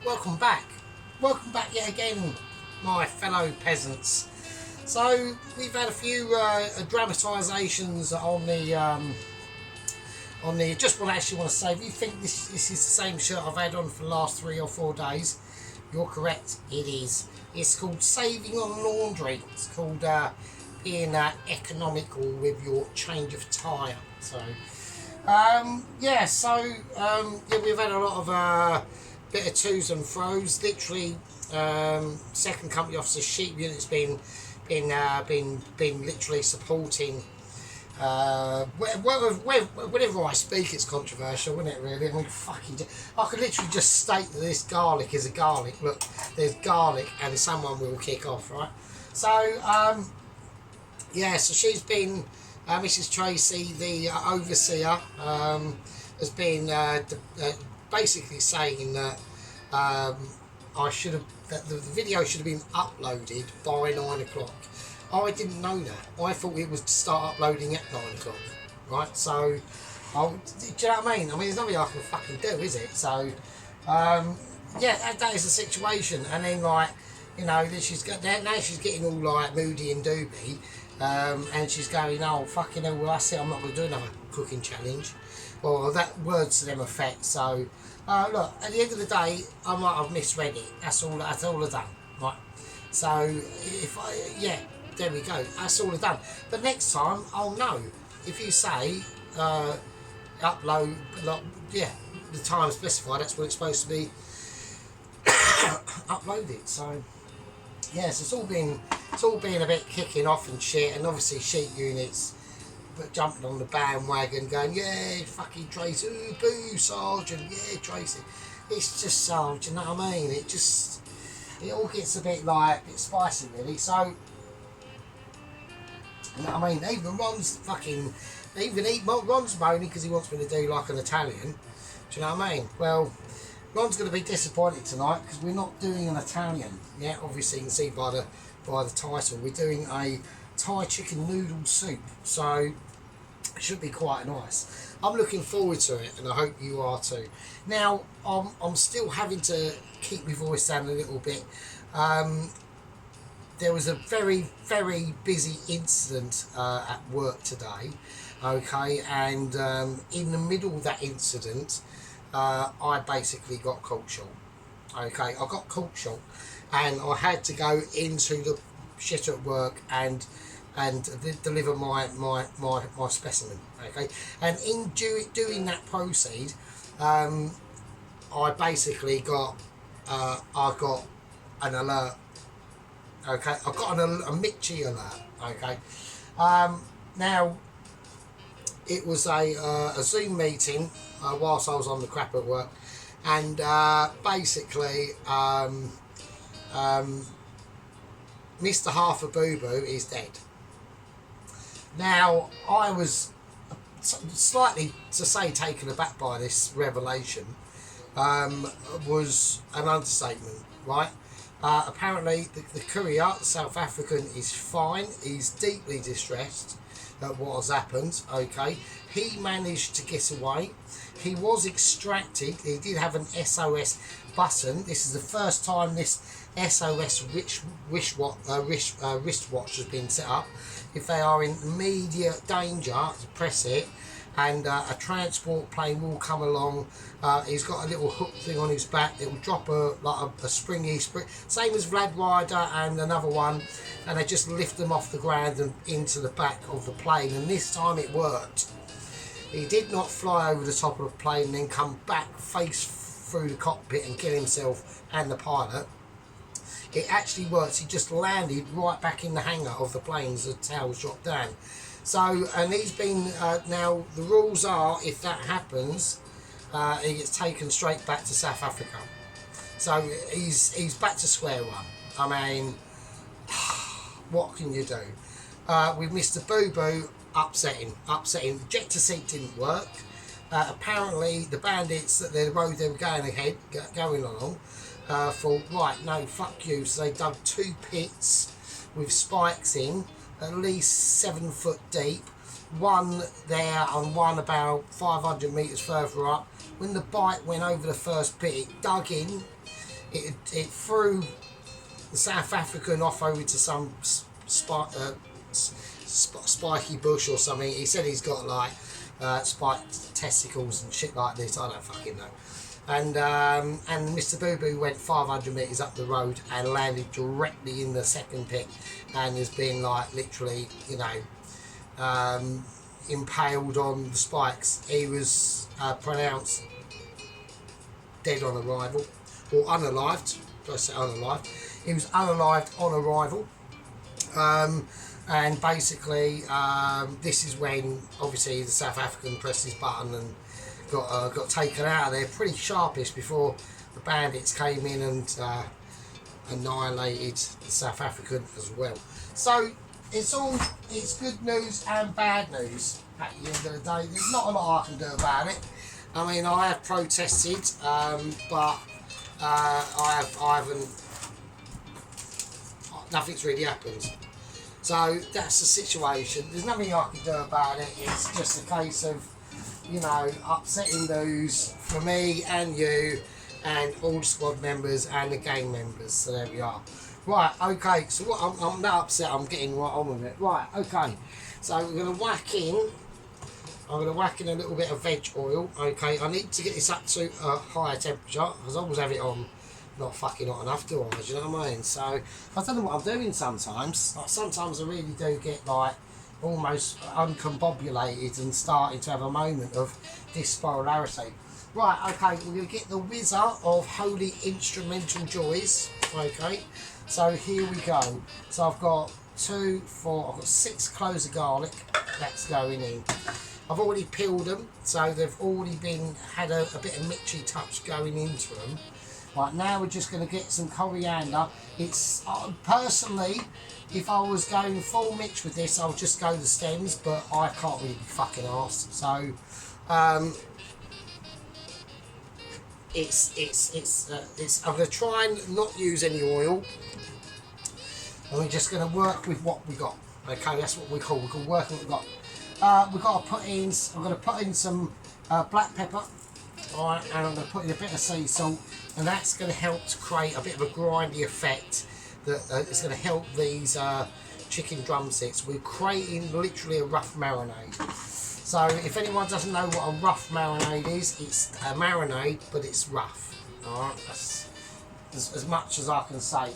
Welcome back. Welcome back yet again, my fellow peasants. So we've had a few dramatisations on the. Just what I actually want to say. If you think this is the same shirt I've had on for the last 3 or 4 days, you're correct. It is. It's called saving on laundry. It's called being economical with your change of tyre. So. Yeah, we've had a lot of bit of twos and fro's. Literally, second company officer sheep unit's been literally supporting. Whenever I speak, it's controversial, isn't it? Really, I mean, I could literally just state that this garlic is a garlic. Look, there's garlic, and someone will kick off, right? So, yeah, so she's been. Mrs. Tracy, the overseer, has been basically saying that that the video should have been uploaded by 9 o'clock. I didn't know that. I thought it was to start uploading at 9 o'clock, right? So, do you know what I mean? I mean, there's nothing I can fucking do, is it? So, yeah, that is the situation. And then, like, you know, now she's getting all like moody and doobie. And she's going, oh, fucking hell, well, that's it, I'm not going to do another cooking challenge. Or that words to them effect. So, look, at the end of the day, I might have misread it. That's all I've done, right? So, yeah, there we go. That's all I've done. But next time, I'll know. If you say, upload, like, yeah, the time specified, that's when it's supposed to be uploaded. So, yes, it's all been a bit kicking off and shit, and obviously sheep units jumping on the bandwagon going, yeah, fucking Tracy, ooh, boo, Sergeant, yeah, Tracy. It's just so, do you know what I mean? It all gets a bit spicy, really. So, you know what I mean? Ron's moaning because he wants me to do like an Italian. Do you know what I mean? Well, Ron's going to be disappointed tonight because we're not doing an Italian. Yeah, obviously you can see by the title, we're doing a Thai chicken noodle soup. So it should be quite nice. I'm looking forward to it, and I hope you are too. Now, I'm still having to keep my voice down a little bit. There was a very, very busy incident at work today. Okay, and in the middle of that incident, I basically got caught short. Okay, I got caught short, and I had to go into the shit at work and deliver my specimen. Okay, and in doing that proceed, I basically got an alert. Okay, I got a Mitchie alert. Okay, now it was a Zoom meeting whilst I was on the crap at work, and basically Mr. Half a Boo Boo is dead. Now, I was slightly, to say, taken aback by this revelation. Was an understatement, right? Apparently, the courier, South African, is fine. He's deeply distressed at what has happened. Okay, he managed to get away. He was extracted. He did have an SOS button. This is the first time this SOS wristwatch has been set up. If they are in immediate danger, to press it, and a transport plane will come along. He's got a little hook thing on his back. It will drop a springy spring, same as Vlad Ryder and another one, and they just lift them off the ground and into the back of the plane. And this time it worked. He did not fly over the top of the plane and then come back face through the cockpit and kill himself and the pilot. It actually worked. He just landed right back in the hangar of the plane as the tails dropped down. So, and he's been, now the rules are, if that happens, he gets taken straight back to South Africa. So he's back to square one. I mean, what can you do? With Mr. Boo Boo, upsetting. The ejector seat didn't work. Apparently the bandits, the road they were going along, thought, right, no, fuck you. So they dug 2 pits with spikes in, at least 7 foot deep, one there and one about 500 metres further up. When the bike went over the first bit, it dug in, it threw the South African off over to some spiky bush or something. He said he's got like spiked testicles and shit like this. I don't fucking know. And Mr. Boo Boo went 500 metres up the road and landed directly in the second pit, and has been like literally, you know, impaled on the spikes. He was pronounced dead on arrival, or unalived. Did I say unalived? He was unalived on arrival. And basically, this is when obviously the South African pressed his button and got taken out of there pretty sharpish before the bandits came in and annihilated the South African as well. So it's good news and bad news at the end of the day. There's not a lot I can do about it. I mean, I have protested, but I haven't. Nothing's really happened. So that's the situation. There's nothing I can do about it. It's just a case of, you know, upsetting news for me and you and all the squad members and the gang members. So there we are. Right, okay, so what I'm not upset, I'm getting right on with it. Right, okay, so we're going to whack in, I'm going to whack in a little bit of veg oil. Okay, I need to get this up to a higher temperature, because I always have it on not fucking hot enough, do I? Do you know what I mean? So, I don't know what I'm doing sometimes. Like, sometimes I really do get like almost uncombobulated and starting to have a moment of dispolarity. Right, okay, we're going to get the Wizard of Holy Instrumental Joys. Okay, so here we go. So I've got 2, 4, I've got 6 cloves of garlic. That's going in. I've already peeled them, so they've already had a bit of mitchy touch going into them. Right, now we're just going to get some coriander. It's personally, if I was going full mix with this, I would just go the stems, but I can't really be fucking arsed. So I'm going to try and not use any oil, and we're just going to work with what we got. Okay, that's what we call. We're going to work with what we got. We've got to put in. I'm going to put in some black pepper. Alright, and I'm going to put in a bit of sea salt, and that's going to help to create a bit of a grindy effect that is going to help these chicken drumsticks. We're creating literally a rough marinade. So if anyone doesn't know what a rough marinade is, it's a marinade, but it's rough. Alright, that's as much as I can say.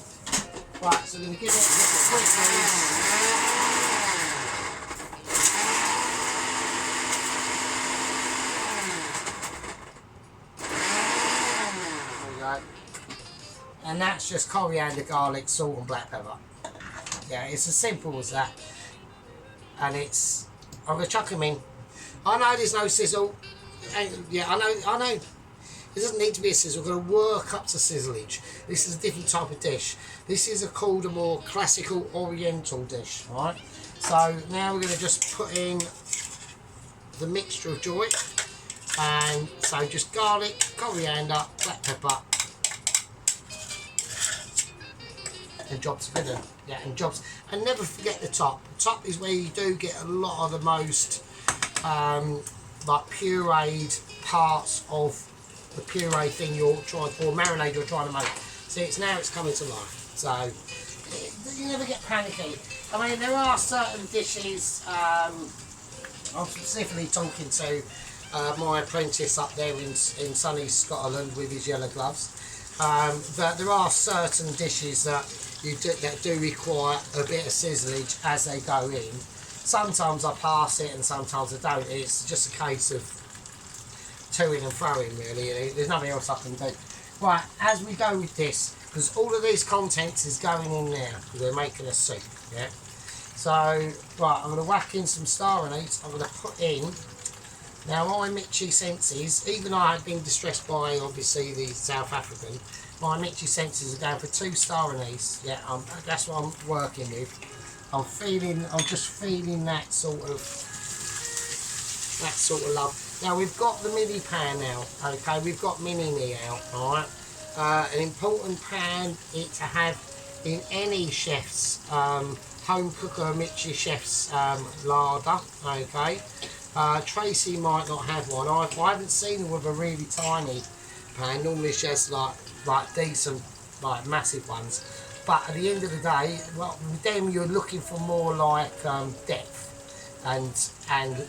Right, so we're going to give it a quick and that's just coriander, garlic, salt and black pepper. Yeah, it's as simple as that. And I'm going to chuck them in. I know there's no sizzle. Yeah, I know. It doesn't need to be a sizzle. We're going to work up to sizzleage. This is a different type of dish. This is called a more classical oriental dish, right? So now we're going to just put in the mixture of joy. And so just garlic, coriander, black pepper, and jobs finished. Yeah, and jobs. And never forget the top. The top is where you do get a lot of the most like pureed parts of the puree thing you're trying, or marinade you're trying to make. See, it's coming to life. So you never get panicky. I mean, there are certain dishes. I'm specifically talking to my apprentice up there in sunny Scotland with his yellow gloves. But there are certain dishes that do require a bit of sizzleage as they go in. Sometimes I pass it and sometimes I don't. It's just a case of toing and throwing, really. There's nothing else I can do. Right, as we go with this, because all of these contents is going in there because we're making a soup. Yeah. So right, I'm going to whack in some star anise. I'm going to put in. Now my Mitchy senses, even though I had been distressed by obviously the South African, my Mitchy senses are going for 2 star anise. Yeah, that's what I'm working with. I'm just feeling that sort of love. Now we've got the mini pan now. Okay, we've got mini out. All right, an important pan to have in any chef's home cooker Mitchie Chef's larder. Okay, Tracy might not have one. I haven't seen her with a really tiny pan. Normally she has like decent, like massive ones. But at the end of the day, well, with them you're looking for more like depth and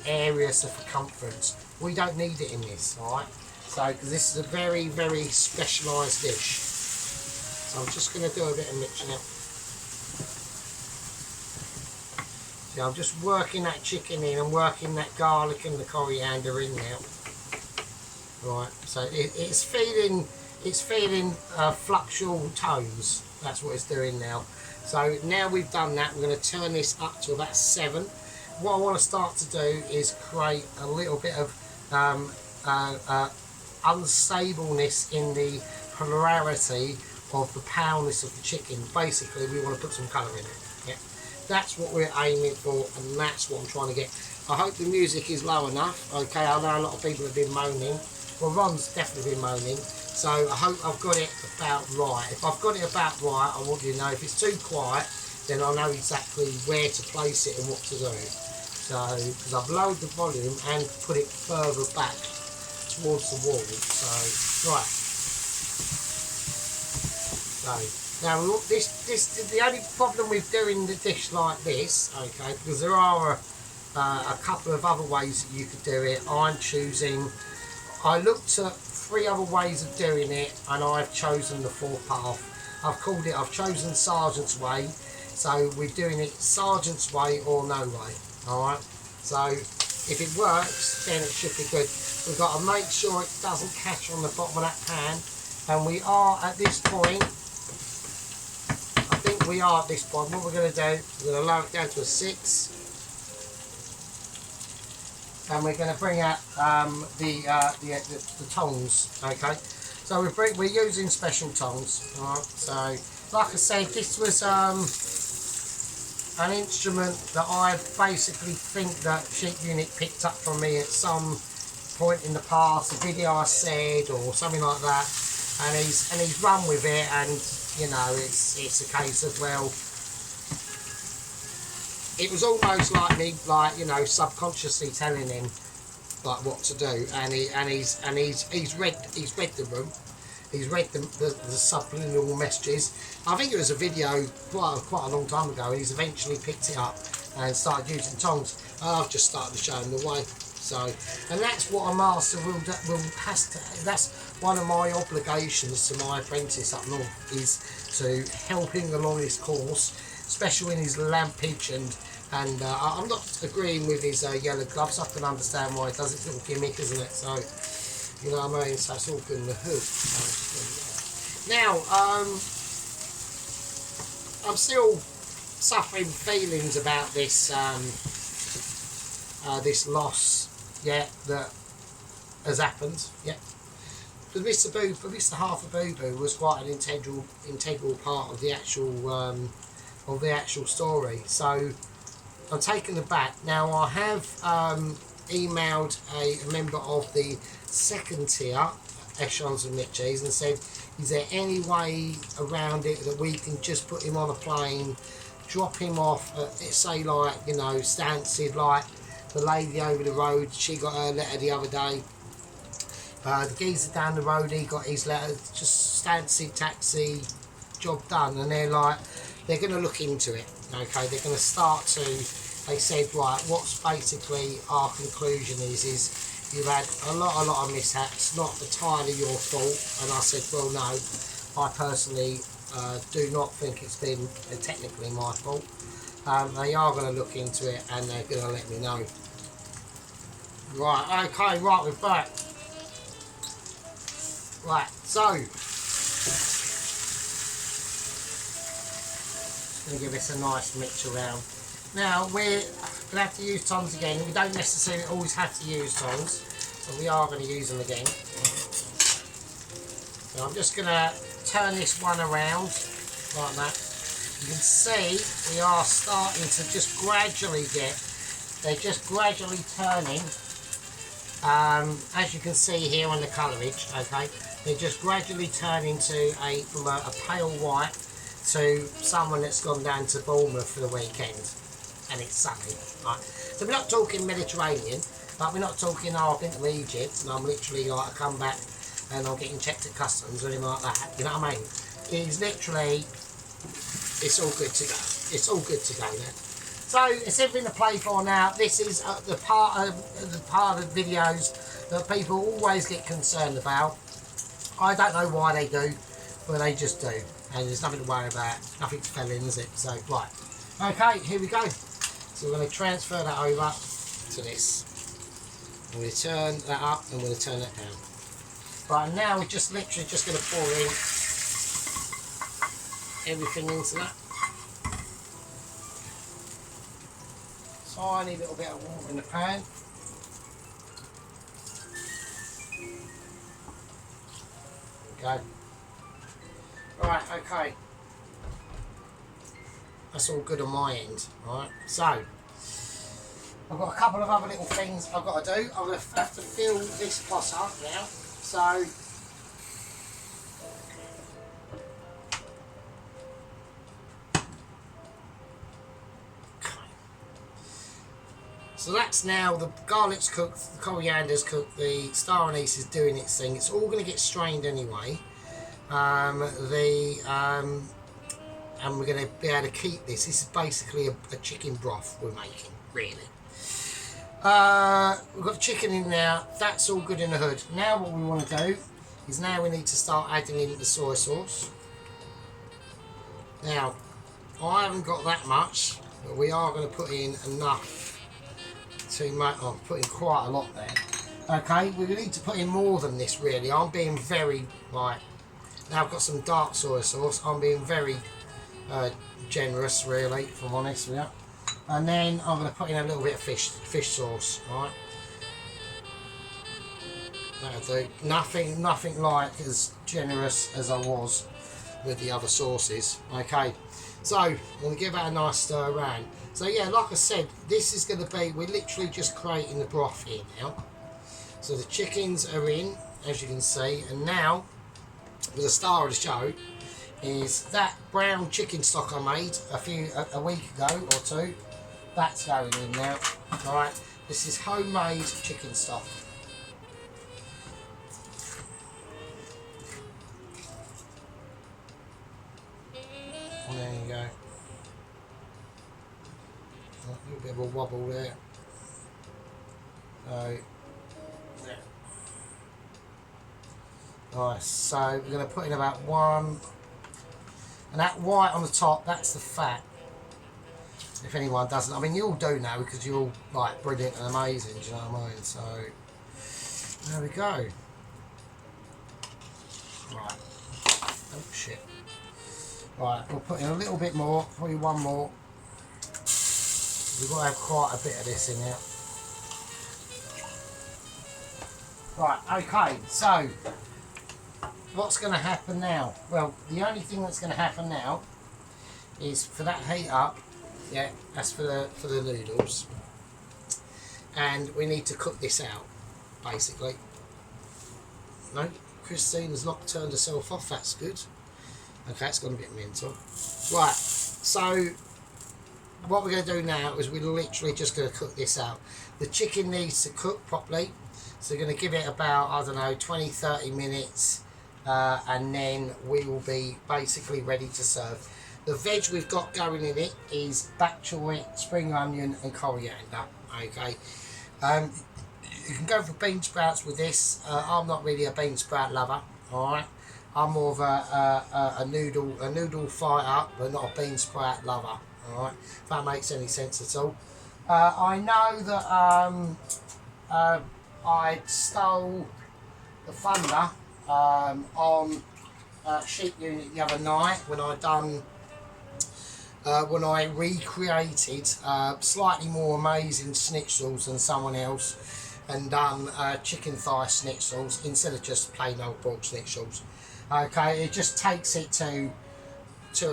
area circumference. We don't need it in this, alright? So, because this is a very, very specialised dish. So I'm just going to do a bit of mixing now. See, I'm just working that chicken in and working that garlic and the coriander in now. Right, so it's feeling fluctual tones. That's what it's doing now. So now we've done that, we're going to turn this up to about 7. What I want to start to do is create a little bit of unstableness in the polarity of the paleness of the chicken. Basically, we want to put some colour in it. Yeah. That's what we're aiming for, and that's what I'm trying to get. I hope the music is low enough. Okay, I know a lot of people have been moaning. Well, Ron's definitely been moaning. So I hope I've got it about right. If I've got it about right, I want you to know. If it's too quiet, then I know exactly where to place it and what to do. So, because I've lowered the volume and put it further back towards the wall. So, right. So, now the only problem with doing the dish like this, okay, because there are a couple of other ways that you could do it. I looked at 3 other ways of doing it, and I've chosen the 4th path. I've chosen Sergeant's Way. So we're doing it Sergeant's Way or no way. Alright, so if it works, then it should be good. We've got to make sure it doesn't catch on the bottom of that pan, and we are at this point. I think we are at this point. What we're going to do, we're going to lower it down to a 6, and we're going to bring out the tongs. Okay, so we're using special tongs. Alright, so like I said, this was an instrument that I basically think that Sheep Unit picked up from me at some point in the past, a video I said or something like that, and he's run with it, and you know it's a case of, well, it was almost like me, like, you know, subconsciously telling him like what to do, and he's read the room. He's read the subliminal messages. I think it was a video quite a long time ago, and he's eventually picked it up and started using tongs. I've just started to show him the way. So, and that's what a master has to. That's one of my obligations to my apprentice up north, is to help him along his course, especially in his lampage and I'm not agreeing with his yellow gloves. I can understand why he does it. It's a little gimmick, isn't it? So, you know what I mean? So it's all good in the hood. So, yeah. Now, I'm still suffering feelings about this this loss, yeah, that has happened, yeah. But Mr. Harper Boo Boo was quite an integral part of the actual story. So I'm taken aback. Now I have emailed a member of the 2nd tier echelons of Mitchies and said, is there any way around it that we can just put him on a plane, drop him off at, say, like, you know, Stansted, like the lady over the road, she got her letter the other day. The geezer down the road, he got his letter, just Stansted taxi, job done. And they're going to look into it, okay, they're going to start to, they said, right, what's basically our conclusion is you've had a lot of mishaps, not entirely your fault. And I said, well, no, I personally do not think it's been technically my fault. They are going to look into it, and they're going to let me know. Right, okay, right, we're back. Right, so just going to give this a nice mix around. Now we're going to have to use tongs again. We don't necessarily always have to use tongs, but we are going to use them again. So I'm just going to turn this one around like that. You can see we are starting to just gradually they're just gradually turning. As you can see here on the colourage, okay, they just gradually turn into from a pale white to someone that's gone down to Bournemouth for the weekend and it's sunny, right? So we're not talking Mediterranean, but we're not talking, oh, I've been to Egypt and I'm literally like, I come back and I'm getting checked at customs or anything like that, you know what I mean? It's literally, it's all good to go. It's all good to go now. So it's everything to play for now. This is the part of the videos that people always get concerned about. I don't know why they do, but they just do. And there's nothing to worry about. Nothing's fell in, is it? So, right. Okay, here we go. So we're going to transfer that over to this. I'm going to turn that up and we're going to turn that down. Right, and now we're just literally just going to pour in everything into that. Tiny little bit of water in the pan. There we go. Right, okay. That's all good on my end. Right, so I've got a couple of other little things I've got to do. I'm going to have to fill this pot up now. So that's now, the garlic's cooked, the coriander's cooked, the star anise is doing its thing. It's all going to get strained anyway. And we're going to be able to keep this. This is basically a chicken broth we're making, really. We've got the chicken in now. That's all good in the hood. Now what we want to do is now we need to start adding in the soy sauce. Now, I haven't got that much, but we are going to put in enough to make, oh, put in quite a lot there. Okay, we need to put in more than this really. I'm being very, like, now I've got some dark soy sauce, I'm being very generous really, if I'm honest with you. And then I'm going to put in a little bit of fish sauce, right? That'll do. Nothing like as generous as I was with the other sauces. Okay, so I'm going to give that a nice stir around. So yeah, like I said, this is going to be, we're literally just creating the broth here now. So the chickens are in, as you can see, and now the star of the show is that brown chicken stock I made a week ago or two. That's going in now. Alright, this is homemade chicken stock. And there you go. A little bit of a wobble there. So, there. Nice. So we're going to put in about one, and that white on the top, that's the fat. If anyone doesn't, I mean, you all do now because you're all like brilliant and amazing. Do you know what I mean? So there we go. Right. Oh shit. Right, we'll put in a little bit more. Probably one more. We've got to have quite a bit of this in here. Right, okay, so what's going to happen now? Well, the only thing that's going to happen now is for that heat up, yeah, that's for the noodles. And we need to cook this out, basically. No, Christine has not turned herself off, that's good. Okay, it's gone a bit mental. Right, so what we're going to do now is we're literally just going to cook this out. The chicken needs to cook properly, so we're going to give it about, I don't know, 20-30 minutes, and then we will be basically ready to serve. The veg we've got going in it is bok choy, spring onion and coriander. Okay, you can go for bean sprouts with this. I'm not really a bean sprout lover, alright. I'm more of a noodle fighter, but not a bean sprout lover. Alright, if that makes any sense at all. I know that I stole the thunder on Sheep Unit the other night when I recreated slightly more amazing schnitzels than someone else and done chicken thigh schnitzels instead of just plain old pork schnitzels. Okay, it just takes it to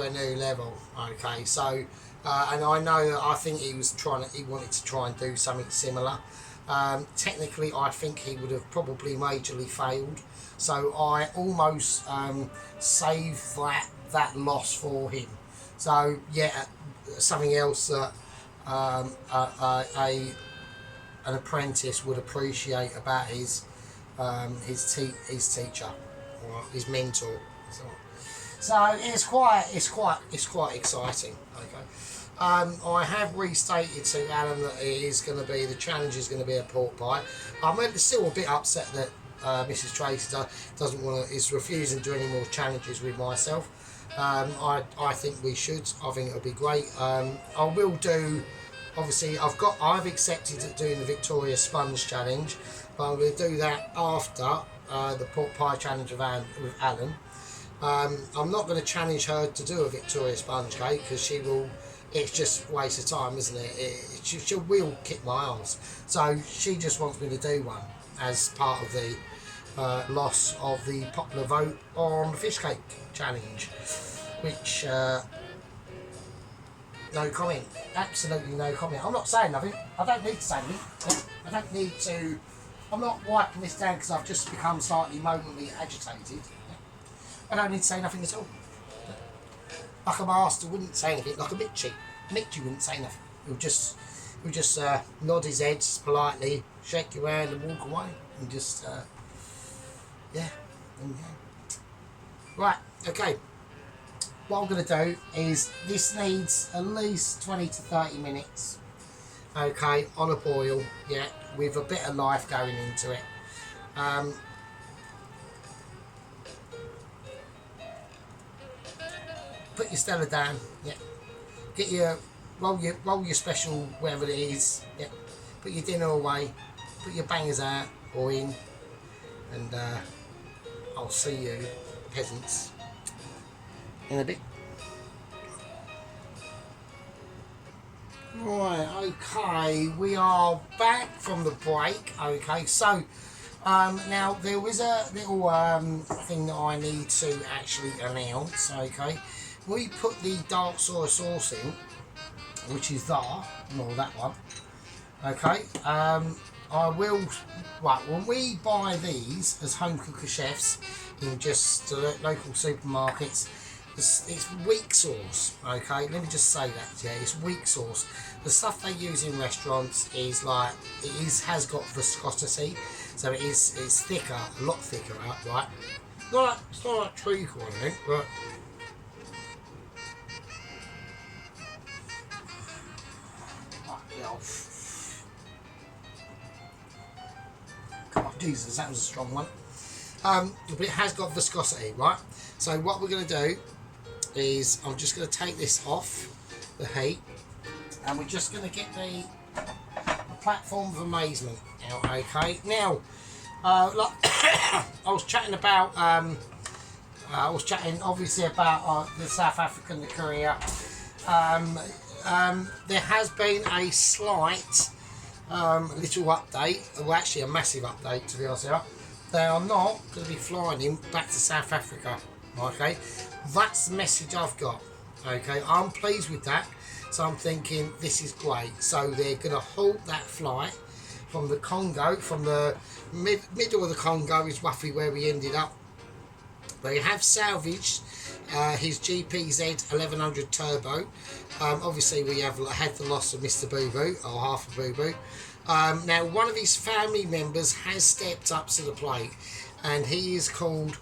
a new level. Okay, so and I know that I think he wanted to try and do something similar. Technically I think he would have probably majorly failed, so I almost saved that that loss for him. So yeah, something else that an apprentice would appreciate about his teacher or his mentor. So it's quite exciting. Okay. I have restated to Alan that the challenge is going to be a pork pie. I'm still a bit upset that Mrs. Tracy is refusing to do any more challenges with myself. I think we should. I think it'll be great. I will do. Obviously, I've accepted doing the Victoria Sponge Challenge, but I'm going to do that after the pork pie challenge with Alan. I'm not going to challenge her to do a Victoria Sponge cake because she will. It's just a waste of time, isn't it? She will kick my arse. So she just wants me to do one as part of the loss of the popular vote on the fish cake challenge, which no comment, absolutely no comment. I'm not saying nothing. I don't need to say anything. I don't need to. I'm not wiping this down because I've just become slightly momently agitated. I don't need to say nothing at all. Like a master wouldn't say anything, like a Mitchie. Mitchie wouldn't say nothing. He'll just nod his head politely, shake your hand and walk away. And just, yeah. Right, okay. What I'm going to do is, this needs at least 20 to 30 minutes. Okay, on a boil, yeah, with a bit of life going into it. Put your Stella down, yeah. Get your roll your special wherever it is, yeah. Put your dinner away, put your bangers out or in, and I'll see you peasants in a bit. Right, okay, we are back from the break. Okay, so now there was a little thing that I need to actually announce. Okay. We put the dark soy sauce in, which is that one. Okay. I will. Right. When we buy these as home cooker chefs in just local supermarkets, it's weak sauce. Okay. Let me just say that. Yeah, it's weak sauce. The stuff they use in restaurants is like has got viscosity, so it's thicker, a lot thicker. Right. It's not like treacle or anything, but. Oh, Jesus, that was a strong one. But it has got viscosity, right? So what we're going to do is I'm just going to take this off the heat, and we're just going to get the platform of amazement out. Okay. Now, like I was chatting about, obviously about the South African, the Korea. There has been a slight little update, well actually a massive update to be honest with you. They are not going to be flying him back to South Africa. Okay, that's the message I've got. Okay, I'm pleased with that, so I'm thinking this is great. So they're going to halt that flight from the Congo, from the middle of the Congo is roughly where we ended up. They have salvaged his GPZ 1100 Turbo. Obviously we have had the loss of Mr. Boo Boo, or half of Boo Boo. Now one of his family members has stepped up to the plate, and he is called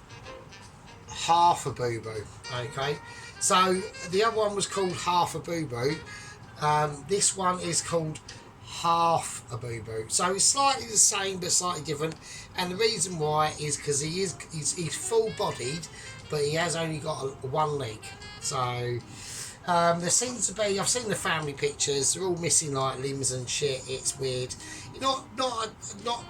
Half a Boo Boo. Okay, so the other one was called Half a Boo Boo. This one is called Half a Boo Boo. So it's slightly the same but slightly different, and the reason why is because he's full bodied, but he has only got one leg. So there seems to be, I've seen the family pictures, they're all missing like limbs and shit. It's weird, not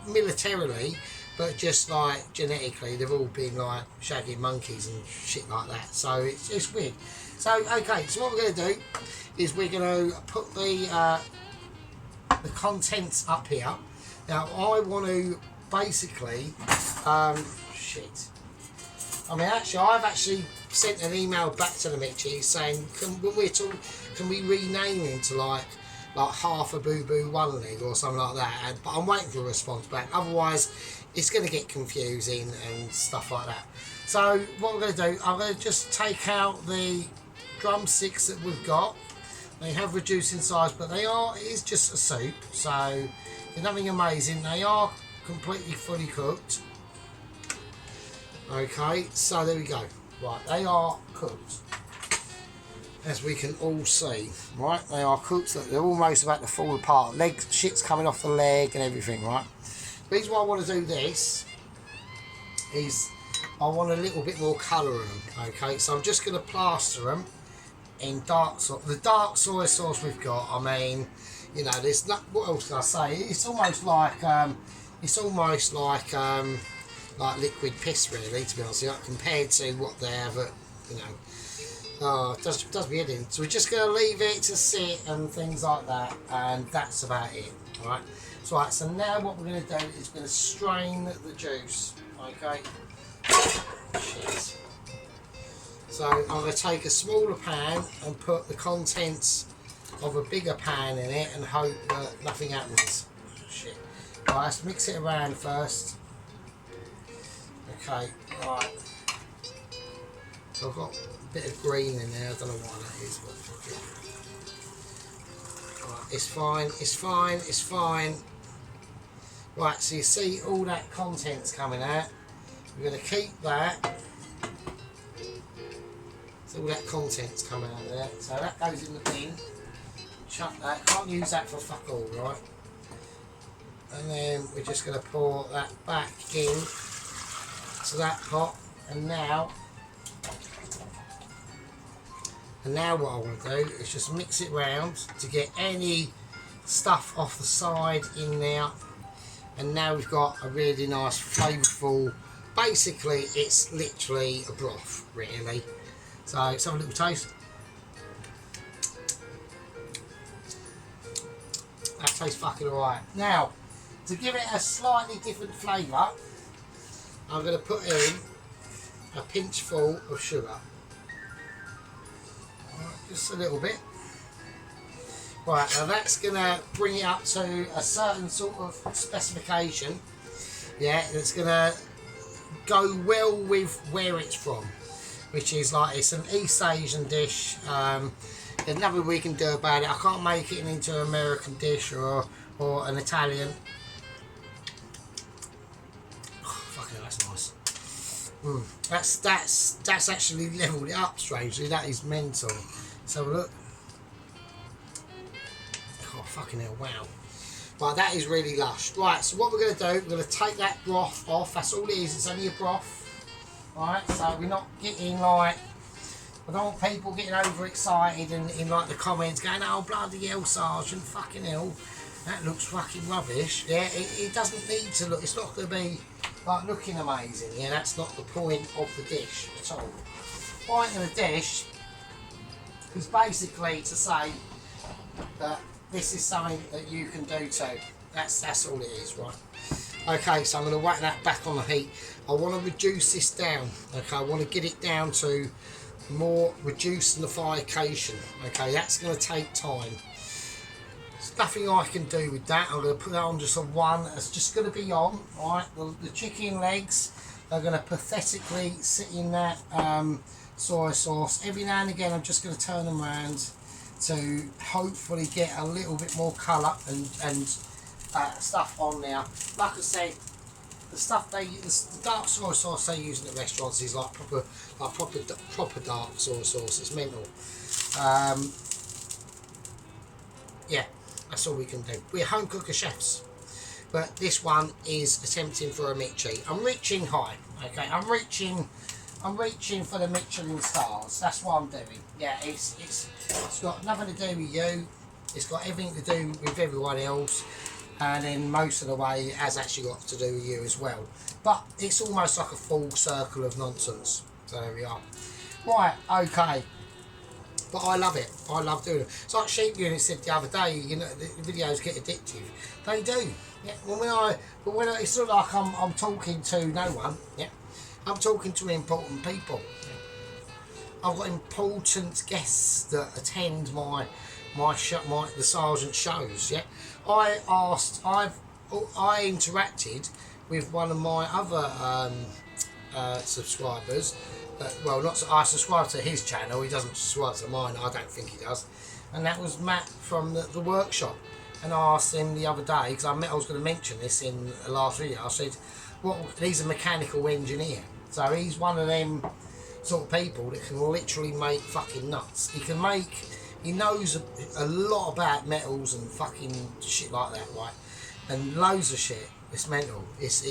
militarily, but just like genetically they've all been like shagging monkeys and shit like that. So it's weird. So okay, so what we're going to do is we're going to put the contents up here. Now I want to basically shit. I mean, actually, I've actually sent an email back to the Mitchie saying, can we rename him to like Half a Boo Boo One Leg or something like that? But I'm waiting for a response back. Otherwise, it's going to get confusing and stuff like that. So what we're going to do, I'm going to just take out the drumsticks that we've got. They have reduced in size, but it is just a soup, so there's nothing amazing. They are completely fully cooked. Okay, so there we go. Right, they are cooked, as we can all see. Right, they are cooked. They're almost about to fall apart. Shit's coming off the leg and everything. Right. The reason why I want to do this is I want a little bit more colour in them. Okay, so I'm just going to plaster them in dark sauce. The dark soy sauce we've got, I mean, you know, there's not, what else can I say? It's almost like liquid piss, really, to be honest with you, compared to what they have at, you know, it does me head in. So we're just going to leave it to sit and things like that, and that's about it. All right. So right. So now what we're going to do is going to strain the juice. Okay. Shit. So I'm going to take a smaller pan and put the contents of a bigger pan in it and hope that nothing happens. Shit. Right, let's mix it around first. Okay, right. So I've got a bit of green in there, I don't know why that is, but right, it's fine, it's fine, it's fine. Right, so you see all that contents coming out. We're going to keep that. So all that contents coming out there. So that goes in the bin. Chuck that. Can't use that for fuck all, right? And then we're just going to pour that back in to that pot. And now what I want to do is just mix it round to get any stuff off the side in there. And now we've got a really nice flavourful, basically it's literally a broth, really. So let's have a little taste. That tastes fucking alright. Now, to give it a slightly different flavour, I'm going to put in a pinchful of sugar. Right, just a little bit. Right, now that's going to bring it up to a certain sort of specification. Yeah, it's going to go well with where it's from, which is like, it's an East Asian dish. There's nothing we can do about it. I can't make it into an American dish or an Italian. Oh, fucking hell, that's nice. That's actually levelled it up strangely. That is mental. So look. Oh, fucking hell, wow. Right, that is really lush. Right, so what we're going to do, we're going to take that broth off. That's all it is. It's only a broth. Right, so we're not getting like, I don't want people getting overexcited and in like the comments going, oh bloody hell, Sergeant, fucking hell, that looks fucking rubbish. Yeah, it doesn't need to look, it's not going to be like looking amazing. Yeah, that's not the point of the dish at all. The point of the dish is basically to say that this is something that you can do too. That's all it is, right? Okay, so I'm going to whack that back on the heat. I want to reduce this down. Okay, I want to get it down to more reducinification. Okay, that's going to take time. There's nothing I can do with that. I'm going to put that on just a one. It's just going to be on. Right, the chicken legs are going to pathetically sit in that soy sauce. Every now and again, I'm just going to turn them around to hopefully get a little bit more colour and stuff on there. Like I said, the stuff the dark soy sauce they use in the restaurants is like proper dark soy sauce. It's mental. Yeah, that's all we can do. We're home cooker chefs, but this one is attempting for a Michi. I'm reaching high. Okay, I'm reaching for the Michelin stars. That's what I'm doing. Yeah, it's got nothing to do with you. It's got everything to do with everyone else. And then most of the way it has actually got to do with you as well. But it's almost like a full circle of nonsense. So there we are. Right, okay. But I love it. I love doing it. It's like Sheep Unit said the other day, you know, the videos get addictive. They do. Yeah. When it's not like I'm talking to no one. Yeah. I'm talking to important people. Yeah. I've got important guests that attend the Sergeant shows. Yeah. I interacted with one of my other subscribers. Well, not I subscribe to his channel. He doesn't subscribe to mine. I don't think he does. And that was Matt from the workshop. And I asked him the other day, because I was going to mention this in the last video. I said, he's a mechanical engineer. So he's one of them sort of people that can literally make fucking nuts. He knows a lot about metals and fucking shit like that, right? And loads of shit. It's mental. It's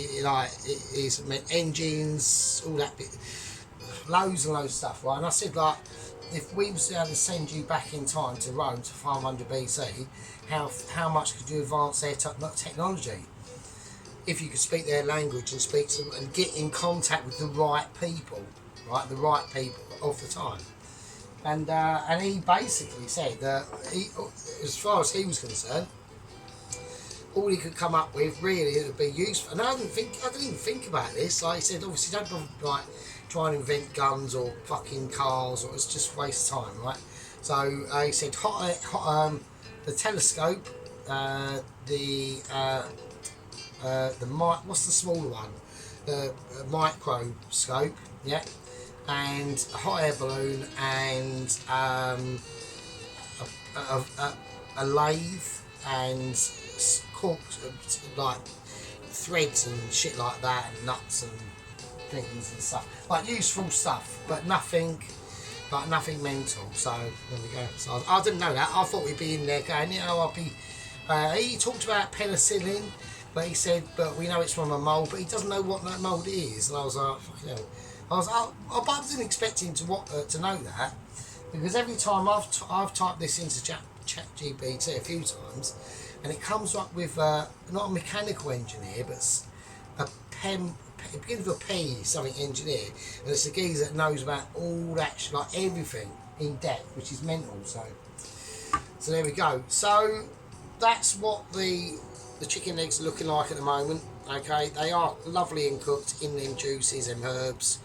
engines, all that bit, loads and loads of stuff, right? And I said, like, if we was able to send you back in time to Rome to 500 BC, how much could you advance their technology? If you could speak their language and speak to them and get in contact with the right people, right? The right people of the time. And he basically said that as far as he was concerned, all he could come up with really it would be useful. And I didn't even think about this. Like he said, obviously don't bother, like try and invent guns or fucking cars, or it's just a waste of time, right? So he said the telescope, what's the smaller one? The microscope, yeah, and a hot air balloon and a lathe and corks, like threads and shit like that, and nuts and things and stuff, like useful stuff, but nothing mental. So there we go. So I didn't know that. I thought we'd be in there going, I'll be. He talked about penicillin, but he said, but we know it's from a mould, but he doesn't know what that mould is. And I was like, fucking hell. I didn't expect him to know that, because every time I've typed this into ChatGPT a few times, and it comes up with not a mechanical engineer, but it begins with a P, something engineer, and it's a geezer that knows about all that, like everything in depth, which is mental. So there we go. So that's what the chicken legs are looking like at the moment. Okay, they are lovely and cooked in them juices and herbs,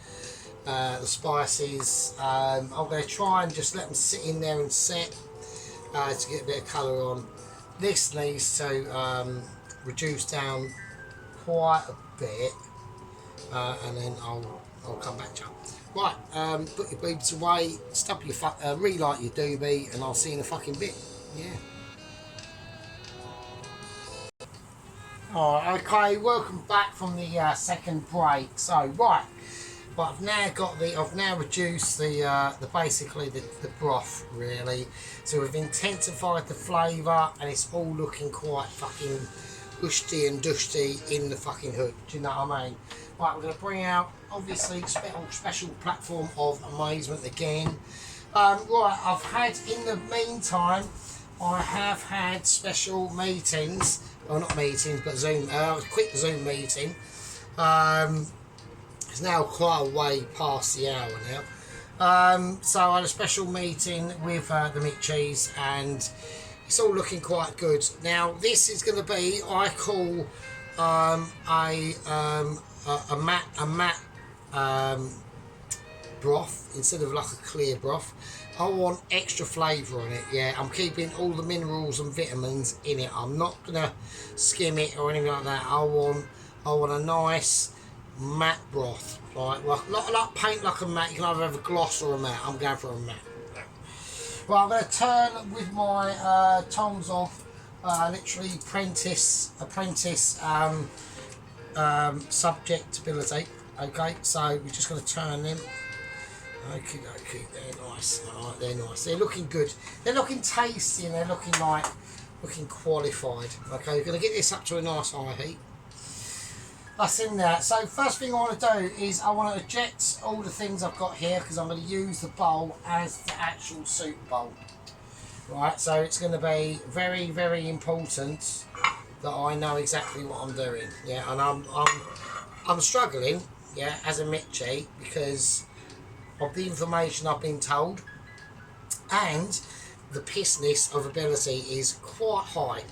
the spices. I'm going to try and just let them sit in there and set to get a bit of colour on. This needs to reduce down quite a bit, and then I'll come back to you. Right, put your boobs away, stub your relight your doobie, and I'll see you in a fucking bit. Yeah. Alright, okay, welcome back from the second break. So right, but I've now reduced the basically the broth really. So we've intensified the flavour, and it's all looking quite fucking husty and dusty in the fucking hood. Do you know what I mean? Right, we're going to bring out obviously special platform of amazement again. Right, I've had in the meantime, I have had special meetings. Well, not meetings, but Zoom. A quick Zoom meeting. It's now quite a way past the hour now. So I had a special meeting with the meat cheese, and it's all looking quite good. Now this is going to be, I call a matte broth instead of like a clear broth. I want extra flavour on it, yeah. I'm keeping all the minerals and vitamins in it. I'm not gonna skim it or anything like that. I want a nice matte broth, like paint like a matte. You can either have a gloss or a matte. I'm going for a matte. Well, I'm going to turn with my tongs of literally apprentice subjectability. Okay, so we're just going to turn them. Okay, they're nice. Alright, they're nice. They're looking good. They're looking tasty, and they're looking qualified. Okay, we're going to get this up to a nice high heat. That's in there. So first thing I want to do is I want to eject all the things I've got here, because I'm going to use the bowl as the actual soup bowl. Right, so it's going to be very, very important that I know exactly what I'm doing. Yeah, and I'm struggling, yeah, as a Mitchie, because of the information I've been told, and the pissness of ability is quite high.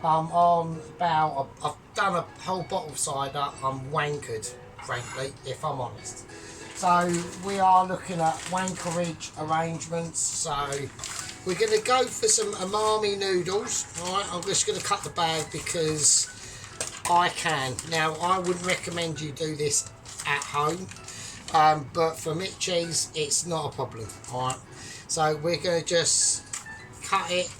I'm on about, I've done a whole bottle of cider. I'm wankered, frankly, if I'm honest. So we are looking at wankerage arrangements. So we're going to go for some umami noodles. All right, I'm just going to cut the bag because I can. Now, I wouldn't recommend you do this at home, but for Mitchie's, it's not a problem. Alright, so we're going to just cut it.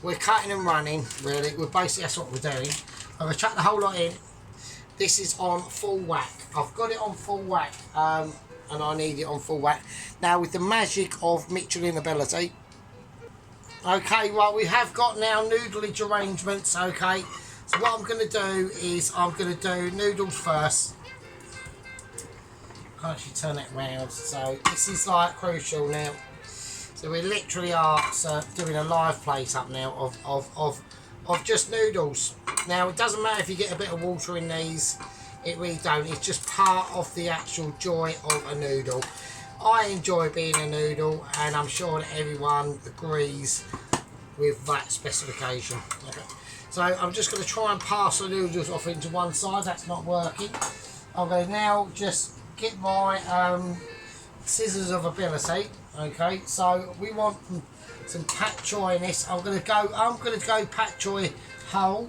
We're cutting and running, really. We're basically, that's what we're doing. I'm going to chuck the whole lot in. This is on full whack. I've got it on full whack, and I need it on full whack. Now, with the magic of Michelin ability. Okay, right, we have got now noodleage arrangements, okay. So what I'm going to do is I'm going to do noodles first. Can't actually turn that round. So this is like crucial now. So we literally are doing a live plate up now of just noodles. Now it doesn't matter if you get a bit of water in these, it really don't. It's just part of the actual joy of a noodle. I enjoy being a noodle, and I'm sure that everyone agrees with that specification. Okay. So I'm just going to try and pass the noodles off into one side. That's not working. I'm going to now just get my scissors of ability. Okay, so we want some pak choy in this. I'm going to go pak choy whole.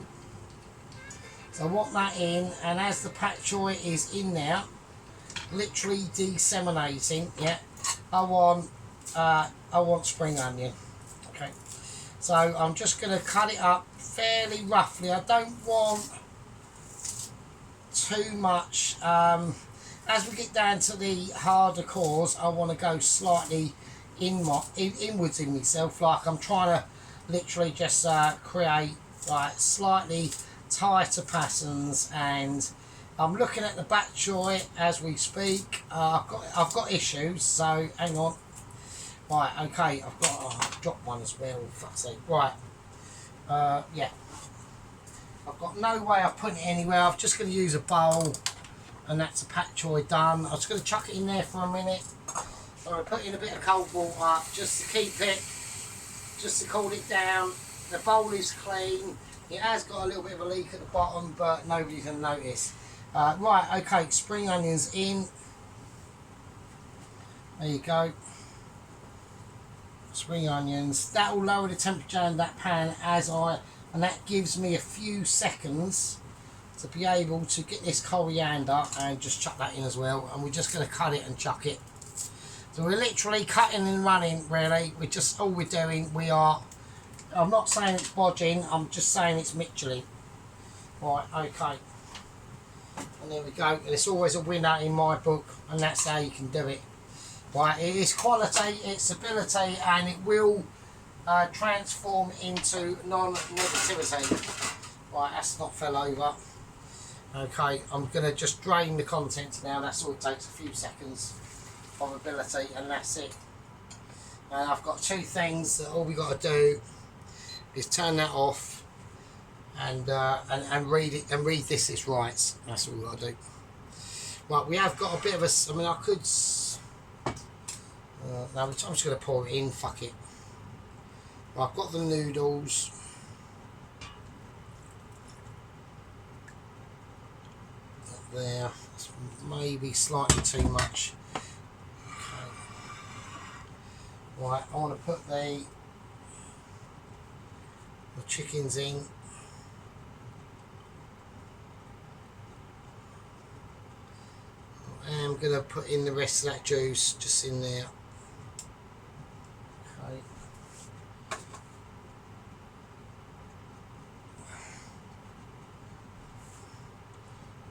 So I want that in, and as the pak choy is in there, literally disseminating, yeah, I want spring onion. Okay, so I'm just going to cut it up fairly roughly. I don't want too much. As we get down to the harder cores, I want to go slightly inwards in myself, like I'm trying to literally just create like slightly tighter patterns. And I'm looking at the bok choy as we speak. I've got issues, so hang on. Right, okay, I've dropped one as well. Fuck's sake. Right, yeah. I've got no way of putting it anywhere. I'm just going to use a bowl, and that's a pak choy done. I'm just going to chuck it in there for a minute. I'm going to put in a bit of cold water just to keep it, just to cool it down. The bowl is clean. It has got a little bit of a leak at the bottom, but nobody can notice. Right, okay, spring onions in. There you go. Spring onions. That will lower the temperature in that pan and that gives me a few seconds to be able to get this coriander and just chuck that in as well. And we're just going to cut it and chuck it. So we're literally cutting and running, really. We're just, all we're doing, I'm not saying it's bodging, I'm just saying it's Michelin. Right, okay. And there we go. And it's always a winner in my book, and that's how you can do it. Right, it is quality, it's ability, and it will transform into non-negativity. Right, that's not fell over. Okay, I'm going to just drain the contents now. That's all it takes, a few seconds of ability, and that's it. And I've got two things that all we got to do is turn that off and read it, and read this rights. That's all we got to do. Right, we have got a bit of a, I mean, I could, no, I'm just going to pour it in, fuck it. Right, I've got the noodles. Up there, it's maybe slightly too much. Okay. Right, I want to put the chickens in. I'm going to put in the rest of that juice just in there. Okay.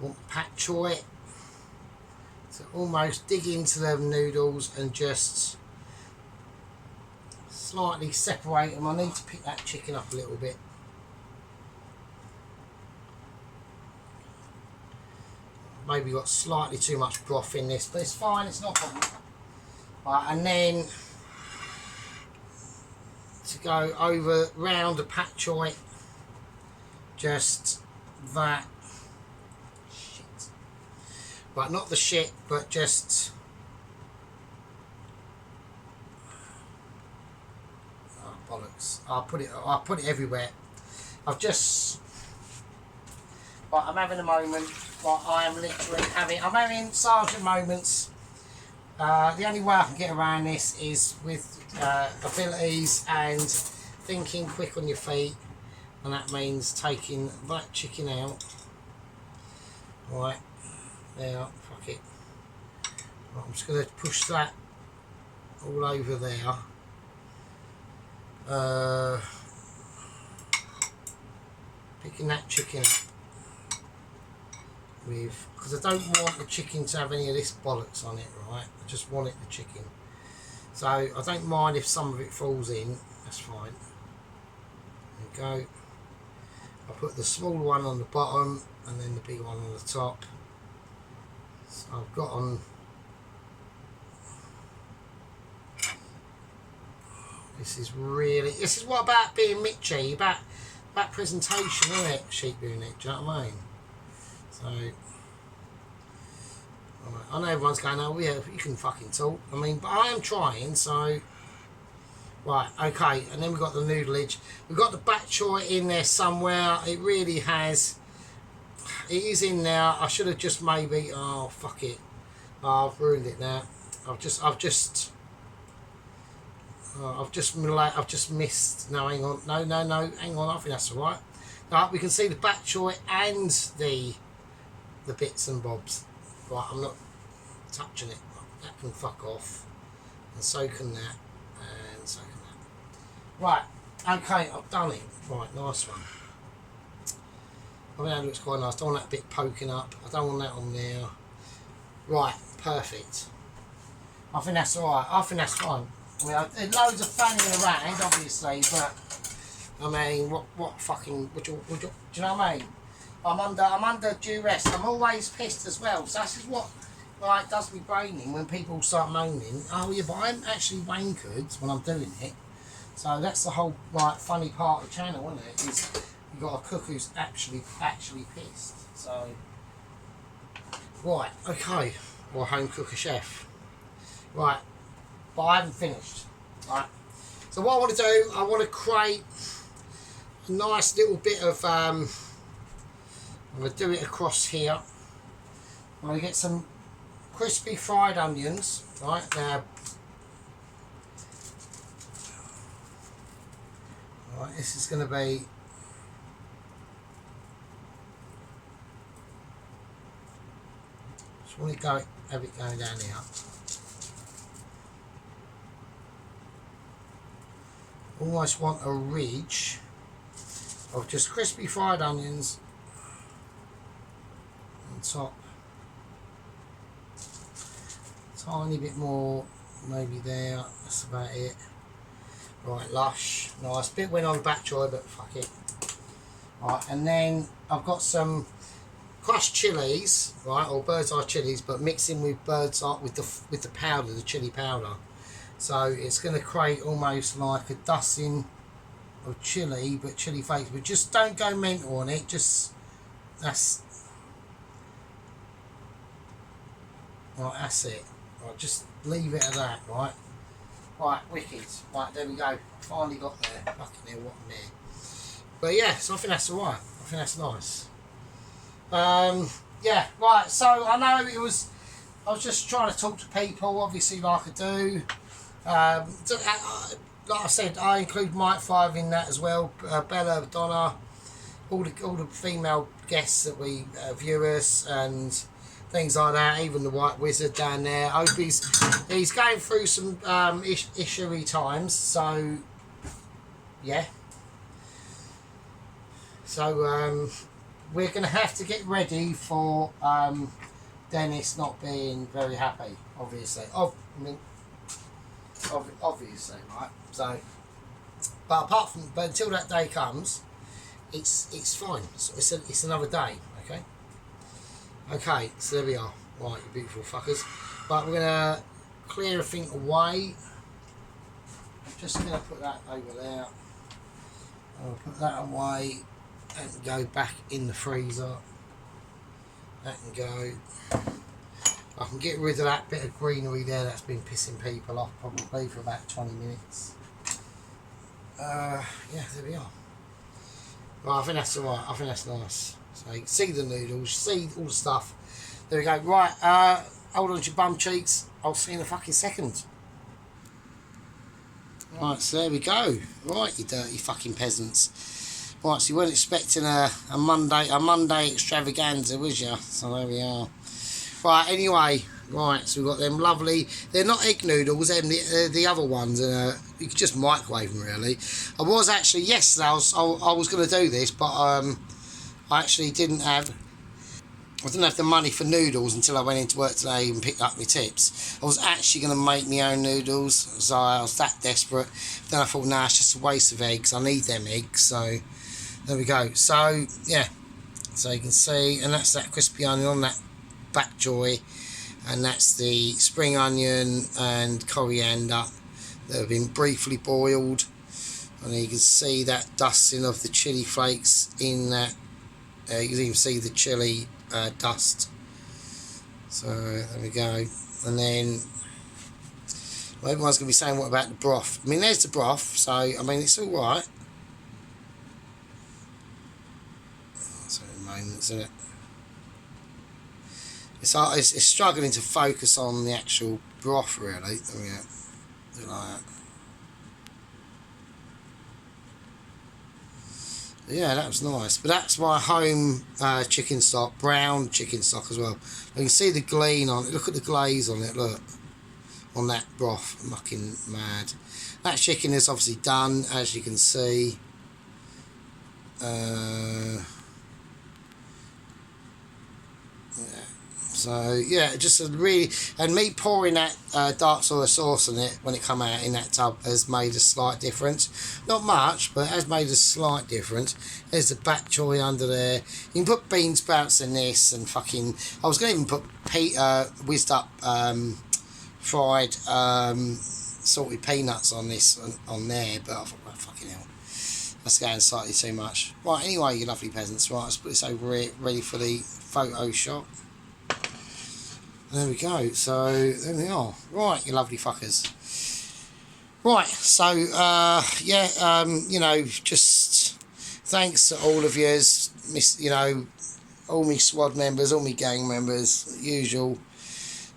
Want pak choy to almost dig into the noodles and just slightly separate them. I need to pick that chicken up a little bit. Maybe got slightly too much broth in this, but it's fine, it's not a problem. Right, and then to go over round the pak choy, just that shit. Right, not the shit, but just bollocks. I'll put it everywhere. I've just, right, I'm having a moment. Right, I'm having sergeant moments. The only way I can get around this is with abilities and thinking quick on your feet, and that means taking that chicken out. Right, now, fuck it. Right, I'm just going to push that all over there. Picking that chicken up with, because I don't want the chicken to have any of this bollocks on it, right? I just want it the chicken. So I don't mind if some of it falls in, that's fine. There we go. I'll put the small one on the bottom and then the big one on the top. So I've got on. This is what about being Mitchy, about presentation, isn't it? Sheep doing it, do you know what I mean? So, right, I know everyone's going, oh yeah, you can fucking talk. I mean, but I am trying, so. Right, okay, and then we've got the noodleage. We've got the bok choy in there somewhere. It really has. It is in there. I should have just maybe. Oh fuck it! Oh, I've ruined it now. I've just missed. No, hang on. No. Hang on. I think that's all right. Now we can see the bok choy and the bits and bobs. Right, I'm not touching it. That can fuck off, and so can that, and so can that. Right, okay, I've done it. Right, nice one. I mean, that looks quite nice. I don't want that bit poking up. I don't want that on there. Right, perfect. I think that's alright. I think that's fine. I mean, there's loads of fanning around, obviously, but I mean, what fucking? Do you know what I mean? I'm under duress. I'm always pissed as well. So this is what like does me braining when people start moaning. Oh yeah, but I'm actually wankered when I'm doing it. So that's the whole funny part of the channel, isn't it? Is you've got a cook who's actually pissed. So right, okay, or a home cooker chef. Right, but I haven't finished. Right. So what I want to do, I want to create a nice little bit of. I'm going to do it across here. I'm going to get some crispy fried onions. Right now. Right, this is going to be just want to have it going down here. Almost want a ridge of just crispy fried onions on top. Tiny bit more, maybe there. That's about it. Right, lush, nice. Bit went on bok choy, but fuck it. Right, and then I've got some crushed chilies, right, or bird's eye chilies, but mixing with bird's eye with the powder, the chili powder. So it's going to create almost like a dusting of chili, but chili flakes. But just don't go mental on it. Just that's right. That's it. Right, just leave it at that. Right. Right, wicked. Right, there we go. Finally got there. Fucking hell, what a there. But yeah, so I think that's alright. I think that's nice. Yeah, right, so I know I was just trying to talk to people, obviously, like I do. Like I said, I include Mike 5 in that as well. Bella, Donna, all the female guests that we view us and things like that, even the White Wizard down there. I hope he's going through some issue-y times, so yeah. So we're going to have to get ready for Dennis not being very happy, obviously. Obviously, right? So, but until that day comes, it's fine. It's another day, okay? Okay, so there we are. Right, you beautiful fuckers. But we're gonna clear everything away. I'm just gonna put that over there. I'll put that away and go back in the freezer. That can go. I can get rid of that bit of greenery there that's been pissing people off probably for about 20 minutes. Yeah, there we are. Right, I think that's alright. I think that's nice. So you can see the noodles, see all the stuff. There we go. Right, hold on to your bum cheeks. I'll see you in a fucking second. Right, so there we go. Right, you dirty fucking peasants. Right, so you weren't expecting a Monday extravaganza, was you? So there we are. Right, anyway, right, so we've got them lovely, they're not egg noodles, them the other ones, you could just microwave them really. I was actually, yesterday, I was going to do this, but I actually I didn't have the money for noodles until I went into work today and picked up my tips. I was actually going to make my own noodles, so I was that desperate. Then I thought, nah, it's just a waste of eggs, I need them eggs, so there we go. So, yeah, so you can see, and that's that crispy onion on that Bok choy, and that's the spring onion and coriander that have been briefly boiled, and you can see that dusting of the chili flakes in that. You can even see the chili dust. So there we go. And then well, everyone's going to be saying, what about the broth? I mean, there's the broth, so I mean, it's all right. So in moments, isn't it? It's struggling to focus on the actual broth, really. There we go. Do it like that. Yeah, that was nice. But that's my home chicken stock, brown chicken stock as well. You can see the gleam on it. Look at the glaze on it, look. On that broth. Fucking mad. That chicken is obviously done, as you can see. Yeah. So yeah, just a really, and me pouring that dark soy sauce on it when it come out in that tub has made a slight difference. Not much, but it has made a slight difference. There's the bok choy under there. You can put bean sprouts in this, and fucking, I was going to even put whizzed up fried salted peanuts on this on there, but I thought, well, fucking hell, that's going slightly too much. Right, anyway, you lovely peasants. Right, let's put this over here, ready for the photo shot. There we go, so there we are. Right, you lovely fuckers. Right, so, yeah, you know, just thanks to all of yous, you know, all me squad members, all me gang members, usual.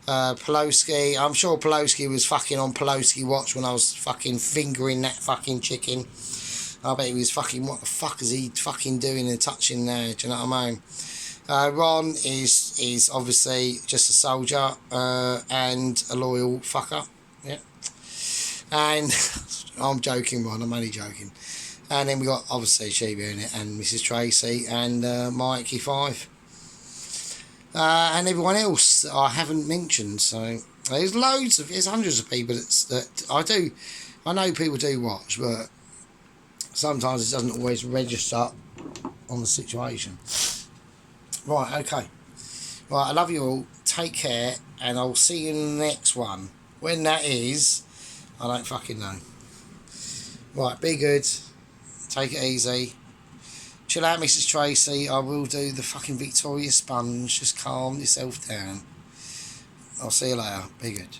Pelosi, I'm sure Pelosi was fucking on Pelosi watch when I was fucking fingering that fucking chicken. I bet he was fucking, what the fuck is he fucking doing and touching there, do you know what I mean? Ron is obviously just a soldier and a loyal fucker, yeah. And I'm joking, Ron, I'm only joking. And then we got obviously Sheba in it, and Mrs. Tracy, and Mikey 5, and everyone else that I haven't mentioned. So there's there's hundreds of people that I know people do watch, but sometimes it doesn't always register on the situation. Right, okay. Right, I love you all. Take care, and I'll see you in the next one. When that is, I don't fucking know. Right, be good. Take it easy. Chill out, Mrs. Tracy. I will do the fucking Victoria sponge. Just calm yourself down. I'll see you later. Be good.